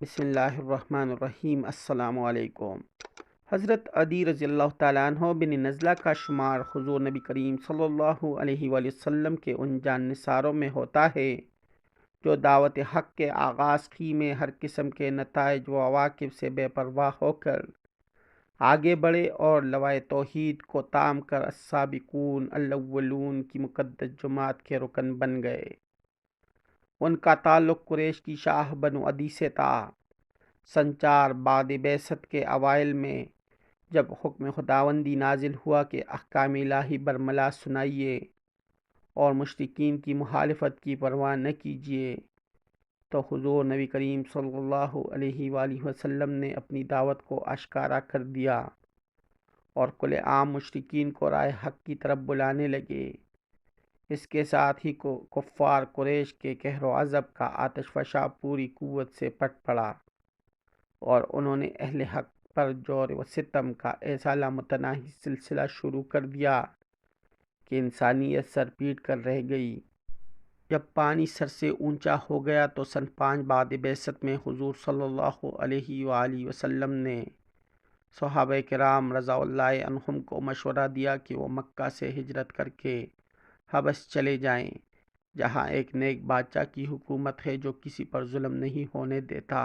بسم اللہ الرحمن الرحیم۔ السلام علیکم۔ حضرت عدی رضی اللہ تعالیٰ عنہ بن نزلہ کا شمار حضور نبی کریم صلی اللہ علیہ وآلہ وسلم کے ان جان نثاروں میں ہوتا ہے جو دعوت حق کے آغاز ہی میں ہر قسم کے نتائج و عواقب سے بے پرواہ ہو کر آگے بڑھے اور لوائے توحید کو تام کر السابقون الاولون کی مقدس جماعت کے رکن بن گئے۔ ان کا تعلق قریش کی شاہ بنو عدی سے تھا۔ سن 4 بعد بعثت کے اوائل میں جب حکم خداوندی نازل ہوا کہ احکام الہی برملا سنائیے اور مشرکین کی مخالفت کی پرواہ نہ کیجیے، تو حضور نبی کریم صلی اللہ علیہ وآلہ وسلم نے اپنی دعوت کو اشکارا کر دیا اور کل عام مشرکین کو راہ حق کی طرف بلانے لگے۔ اس کے ساتھ ہی کفار قریش کے قہر و غضب کا آتش فشاں پوری قوت سے پٹ پڑا اور انہوں نے اہل حق پر جور و ستم کا ایسا لامتناہی سلسلہ شروع کر دیا کہ انسانیت سر پیٹ کر رہ گئی۔ جب پانی سر سے اونچا ہو گیا تو سن 5 بعد بعثت میں حضور صلی اللہ علیہ وآلہ وسلم نے صحابہ کرام رضا اللہ عنہم کو مشورہ دیا کہ وہ مکہ سے ہجرت کر کے حبش چلے جائیں، جہاں ایک نیک بادشاہ کی حکومت ہے جو کسی پر ظلم نہیں ہونے دیتا۔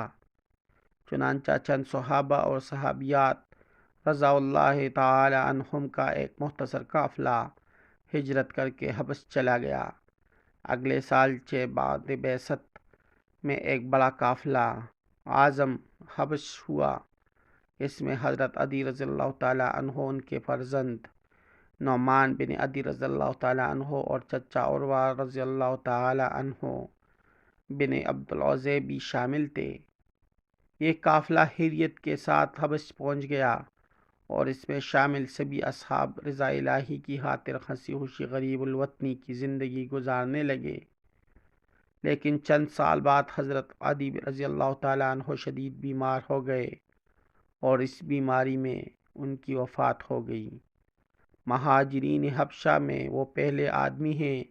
چنانچہ چند صحابہ اور صحابیات رضا اللہ تعالی عنہم کا ایک مختصر قافلہ ہجرت کر کے حبش چلا گیا۔ اگلے سال 6 بعد بعثت میں ایک بڑا قافلہ عازم حبش ہوا۔ اس میں حضرت عدی رضی اللہ تعالی عنہ، ان کے فرزند نعمان بن عدی رضی اللہ تعالی عنہ اور چچا عروہ رضی اللہ تعالی عنہ بن عبد العزیز بھی شامل تھے۔ یہ قافلہ حریت کے ساتھ حبش پہنچ گیا اور اس میں شامل سبھی اصحاب رضا الہی کی خاطر ہنسی خوشی غریب الوطنی کی زندگی گزارنے لگے۔ لیکن چند سال بعد حضرت عدی رضی اللہ تعالیٰ عنہ شدید بیمار ہو گئے اور اس بیماری میں ان کی وفات ہو گئی۔ مہاجرین حبشہ میں وہ پہلے آدمی ہیں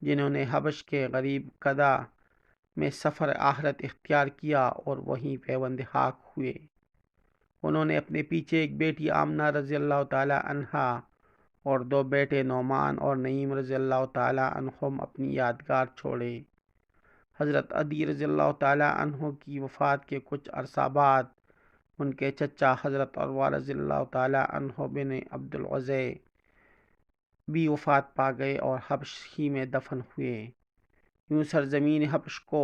جنہوں نے حبش کے غریب قدا میں سفر آخرت اختیار کیا اور وہیں پیوند خاک ہوئے۔ انہوں نے اپنے پیچھے ایک بیٹی آمنہ رضی اللہ تعالی عنہا اور 2 بیٹے نعمان اور نعیم رضی اللہ تعالی عنہم اپنی یادگار چھوڑے۔ حضرت عدی رضی اللہ تعالی عنہ کی وفات کے کچھ عرصہ بعد ان کے چچا حضرت عروہ رضی اللہ تعالی عنہ بن عبد العزیز بھی وفات پا گئے اور حبش ہی میں دفن ہوئے۔ یوں سرزمین حبش کو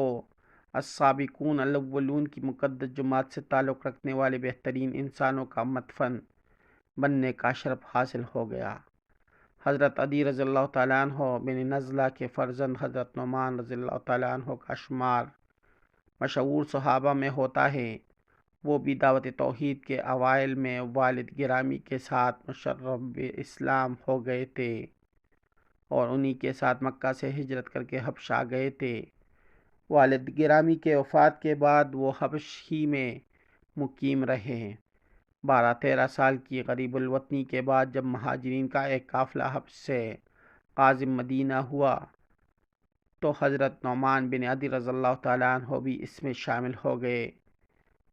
السابقون الاولون کی مقدس جماعت سے تعلق رکھنے والے بہترین انسانوں کا مدفن بننے کا شرف حاصل ہو گیا۔ حضرت عدی رضی اللہ تعالیٰ عنہ بن نزلہ کے فرزند حضرت نعمان رضی اللہ تعالیٰ عنہ کا شمار مشہور صحابہ میں ہوتا ہے۔ وہ بھی دعوت توحید کے اوائل میں والد گرامی کے ساتھ مشرف اسلام ہو گئے تھے اور انہی کے ساتھ مکہ سے ہجرت کر کے حبش آ گئے تھے۔ والد گرامی کے وفات کے بعد وہ حبش ہی میں مقیم رہے۔ 12-13 سال کی غریب الوطنی کے بعد جب مہاجرین کا ایک قافلہ حبش سے قادم مدینہ ہوا تو حضرت نعمان بن عدی رضی اللہ تعالیٰ عنہ بھی اس میں شامل ہو گئے۔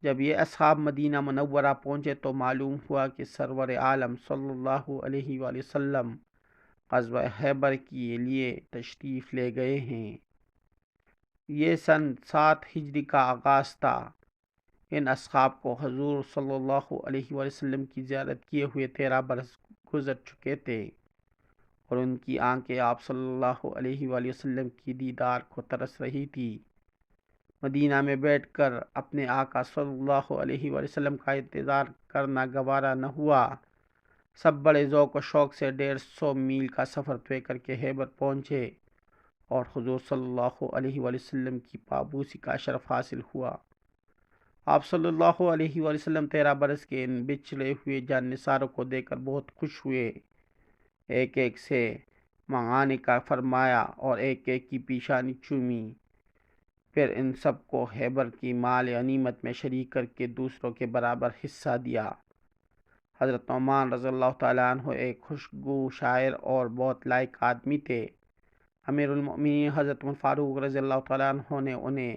جب یہ اصحاب مدینہ منورہ پہنچے تو معلوم ہوا کہ سرور عالم صلی اللہ علیہ وآلہ وسلم غزوہ خیبر کے لیے تشریف لے گئے ہیں۔ یہ سن 7 ہجری کا آغاز تھا۔ ان اصحاب کو حضور صلی اللہ علیہ وآلہ وسلم کی زیارت کیے ہوئے 13 برس گزر چکے تھے اور ان کی آنکھیں آپ صلی اللہ علیہ وآلہ وسلم کی دیدار کو ترس رہی تھی۔ مدینہ میں بیٹھ کر اپنے آقا صلی اللہ علیہ وآلہ وسلم کا انتظار کرنا گوارا نہ ہوا۔ سب بڑے ذوق و شوق سے 150 میل کا سفر طے کر کے خیبر پہنچے اور حضور صلی اللہ علیہ وآلہ وسلم کی پابوسی کا شرف حاصل ہوا۔ آپ صلی اللہ علیہ وآلہ وسلم 13 برس کے ان بچھڑے ہوئے جان نثاروں کو دیکھ کر بہت خوش ہوئے۔ ایک ایک سے منگانے کا فرمایا اور ایک ایک کی پیشانی چومی۔ پھر ان سب کو خیبر کی مال غنیمت میں شریک کر کے دوسروں کے برابر حصہ دیا۔ حضرت نعمان رضی اللہ تعالیٰ عنہ ایک خوشگو شاعر اور بہت لائق آدمی تھے۔ امیر المؤمنین حضرت عمر فاروق رضی اللہ تعالیٰ عنہ نے انہیں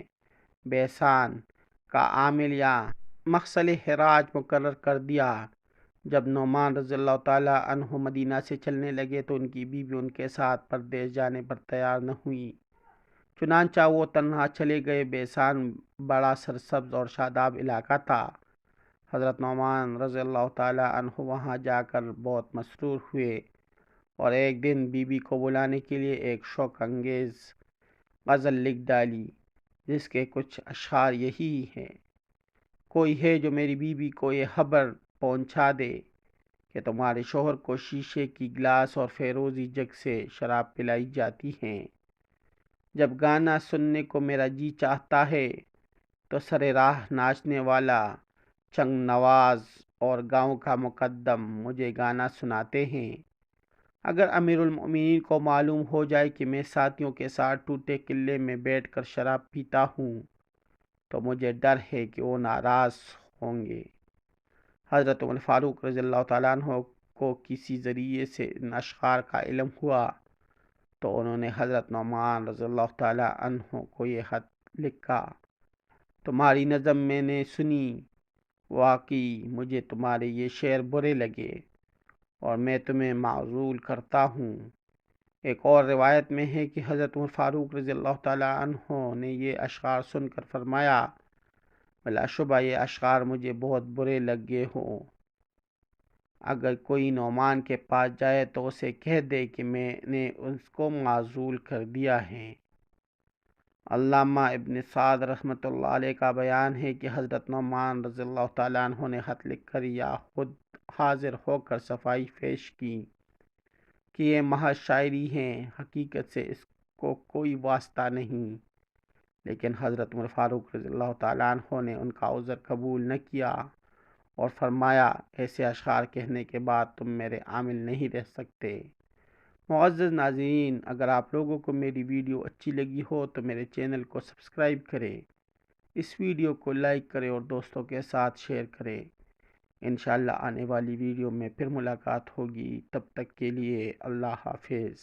بے احسان کا عامل یا مغسل حراج مقرر کر دیا۔ جب نعمان رضی اللہ تعالیٰ عنہ مدینہ سے چلنے لگے تو ان کی بیوی ان کے ساتھ پردیس جانے پر تیار نہ ہوئی، چنانچہ وہ تنہا چلے گئے۔ بیسان بڑا سرسبز اور شاداب علاقہ تھا۔ حضرت نعمان رضی اللہ تعالیٰ عنہ وہاں جا کر بہت مسرور ہوئے اور ایک دن بیوی کو بلانے کے لیے ایک شوق انگیز غزل لکھ ڈالی، جس کے کچھ اشعار یہی ہیں: کوئی ہے جو میری بیوی کو یہ خبر پہنچا دے کہ تمہارے شوہر کو شیشے کی گلاس اور فیروزی جگ سے شراب پلائی جاتی ہیں۔ جب گانا سننے کو میرا جی چاہتا ہے تو سر راہ ناچنے والا چنگ نواز اور گاؤں کا مقدم مجھے گانا سناتے ہیں۔ اگر امیر المؤمنین کو معلوم ہو جائے کہ میں ساتھیوں کے ساتھ ٹوٹے قلعے میں بیٹھ کر شراب پیتا ہوں تو مجھے ڈر ہے کہ وہ ناراض ہوں گے۔ حضرت عمر فاروق رضی اللہ تعالیٰ عنہ کو کسی ذریعے سے ان اشعار کا علم ہوا تو انہوں نے حضرت نعمان رضی اللہ تعالیٰ عنہ کو یہ خط لکھا: تمہاری نظم میں نے سنی، واقعی مجھے تمہارے یہ شعر برے لگے اور میں تمہیں معزول کرتا ہوں۔ ایک اور روایت میں ہے کہ حضرت عمر فاروق رضی اللہ تعالیٰ عنہ نے یہ اشعار سن کر فرمایا: بلا شبہ یہ اشعار مجھے بہت برے لگے ہوں۔ اگر کوئی نعمان کے پاس جائے تو اسے کہہ دے کہ میں نے اس کو معزول کر دیا ہے۔ علامہ ابن سعد رحمۃ اللہ علیہ کا بیان ہے کہ حضرت نعمان رضی اللہ تعالیٰ عنہ نے خط لکھ کر یا خود حاضر ہو کر صفائی پیش کی کہ یہ محض شاعری ہیں، حقیقت سے اس کو کوئی واسطہ نہیں، لیکن حضرت عمر فاروق رضی اللہ تعالیٰ عنہ نے ان کا عذر قبول نہ کیا اور فرمایا: ایسے اشعار کہنے کے بعد تم میرے عامل نہیں رہ سکتے۔ معزز ناظرین، اگر آپ لوگوں کو میری ویڈیو اچھی لگی ہو تو میرے چینل کو سبسکرائب کریں، اس ویڈیو کو لائک کریں اور دوستوں کے ساتھ شیئر کریں۔ انشاءاللہ آنے والی ویڈیو میں پھر ملاقات ہوگی، تب تک کے لیے اللہ حافظ۔